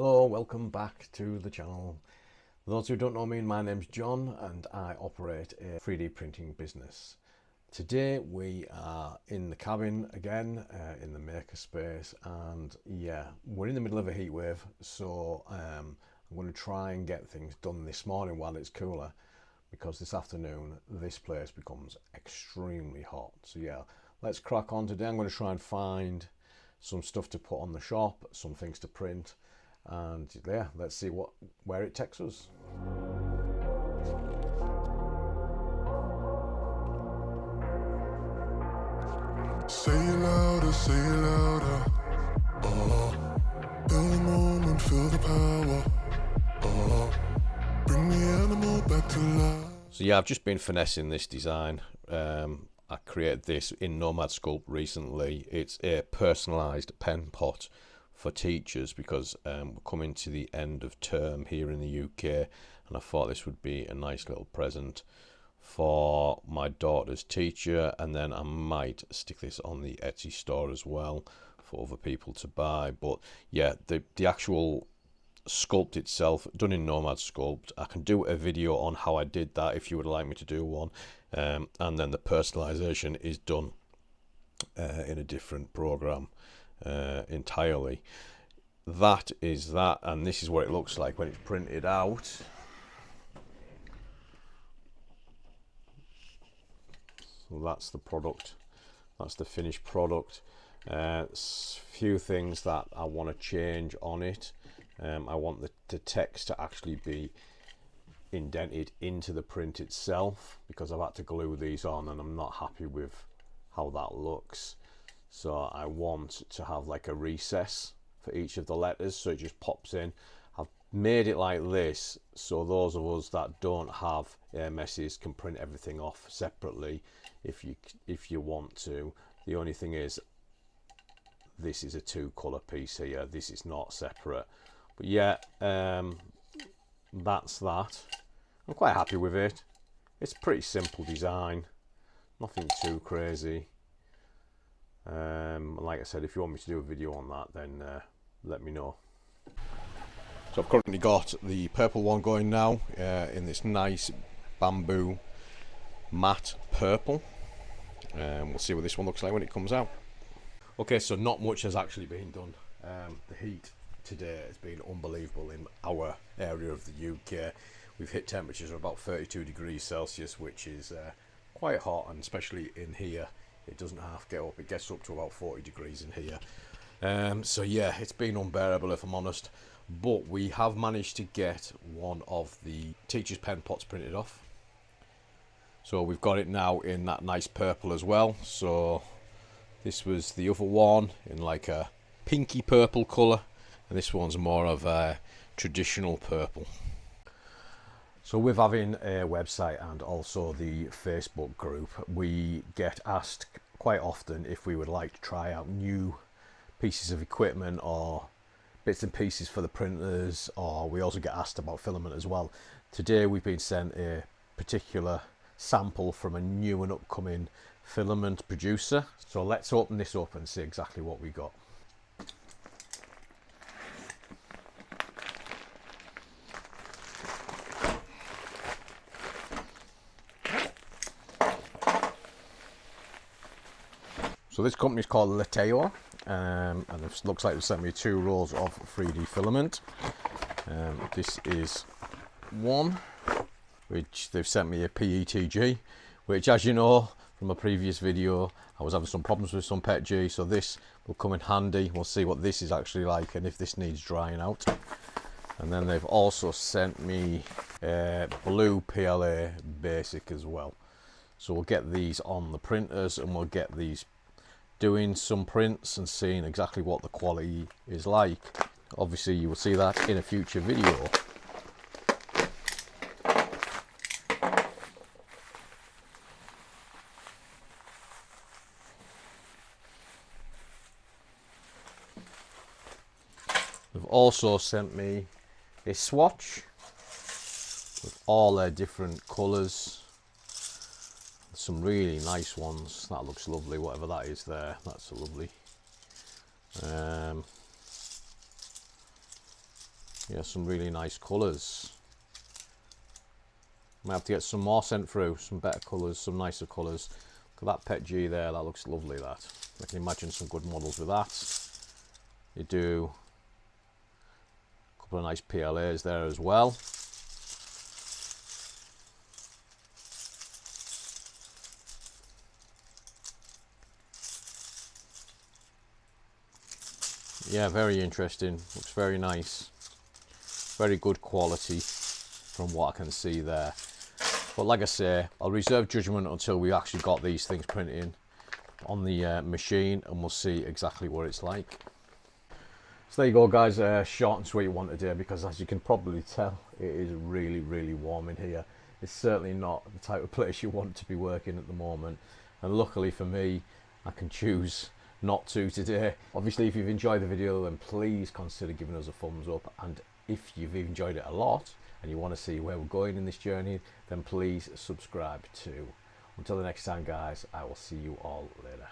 Hello, welcome back to the channel. For those who don't know me, my name's John and I operate a 3D printing business. Today we are in the cabin again, in the makerspace, and yeah, we're in the middle of a heat wave, so I'm going to try and get things done this morning while it's cooler, because this afternoon this place becomes extremely hot. So yeah, let's crack on today. I'm going to try and find some stuff to put on the shop, some things to print, and yeah, let's see where it takes us. Say it louder, say it louder. Feel the moment, feel the power. Bring the animal back to life. So yeah, I've just been finessing this design. I created this in Nomad Sculpt recently. It's a personalised pen pot for teachers because we're coming to the end of term here in the UK, and I thought this would be a nice little present for my daughter's teacher, and then I might stick this on the Etsy store as well for other people to buy. But yeah, the actual sculpt itself done in Nomad Sculpt, I can do a video on how I did that if you would like me to do one, and then the personalization is done in a different program entirely. That is that, and this is what it looks like when it's printed out. So that's the product, that's the finished product. Few things that I want to change on it. I want the text to actually be indented into the print itself, because I've had to glue these on and I'm not happy with how that looks. So I want to have like a recess for each of the letters, so it just pops in. I've made it like this so those of us that don't have AMSs can print everything off separately if you want to. The only thing is, this is a 2-color piece here, this is not separate. But yeah, that's that. I'm quite happy with it. It's a pretty simple design, nothing too crazy. Like I said, if you want me to do a video on that, then let me know. So I've currently got the purple one going now, in this nice bamboo matte purple. We'll see what this one looks like when it comes out. Okay, so not much has actually been done. The heat today has been unbelievable in our area of the UK. We've hit temperatures of about 32 degrees Celsius, which is quite hot, and especially in here, it doesn't half get up, it gets up to about 40 degrees in here. So yeah, it's been unbearable if I'm honest, but we have managed to get one of the teacher's pen pots printed off. So we've got it now in that nice purple as well. So this was the other one in like a pinky purple colour, and this one's more of a traditional purple. So with having a website and also the Facebook group, we get asked quite often if we would like to try out new pieces of equipment or bits and pieces for the printers, or we also get asked about filament as well. Today we've been sent a particular sample from a new and upcoming filament producer. So let's open this up and see exactly what we got. So this company is called Lateo, and it looks like they sent me 2 rolls of 3D filament. This is one, which they've sent me a PETG, which, as you know from a previous video, I was having some problems with some PETG, so this will come in handy. We'll see what this is actually like and if this needs drying out. And then they've also sent me a blue PLA basic as well. So we'll get these on the printers and we'll get these doing some prints and seeing exactly what the quality is like. Obviously you will see that in a future video. They've also sent me a swatch with all their different colours. Some really nice ones. That looks lovely, whatever that is there, that's lovely. Yeah, some really nice colours. Might have to get some more sent through, some better colours, some nicer colours. Look at that Pet G there, that looks lovely, that. I can imagine some good models with that. You do a couple of nice PLAs there as well. Yeah, very interesting, looks very nice. Very good quality from what I can see there. But like I say, I'll reserve judgment until we actually got these things printed on the machine, and we'll see exactly what it's like. So there you go guys, short and sweet one today, because as you can probably tell, it is really warm in here. It's certainly not the type of place you want to be working at the moment, and luckily for me, I can choose not to today. Obviously, if you've enjoyed the video, then please consider giving us a thumbs up, and if you've enjoyed it a lot and you want to see where we're going in this journey, then please subscribe too. Until the next time guys, I will see you all later.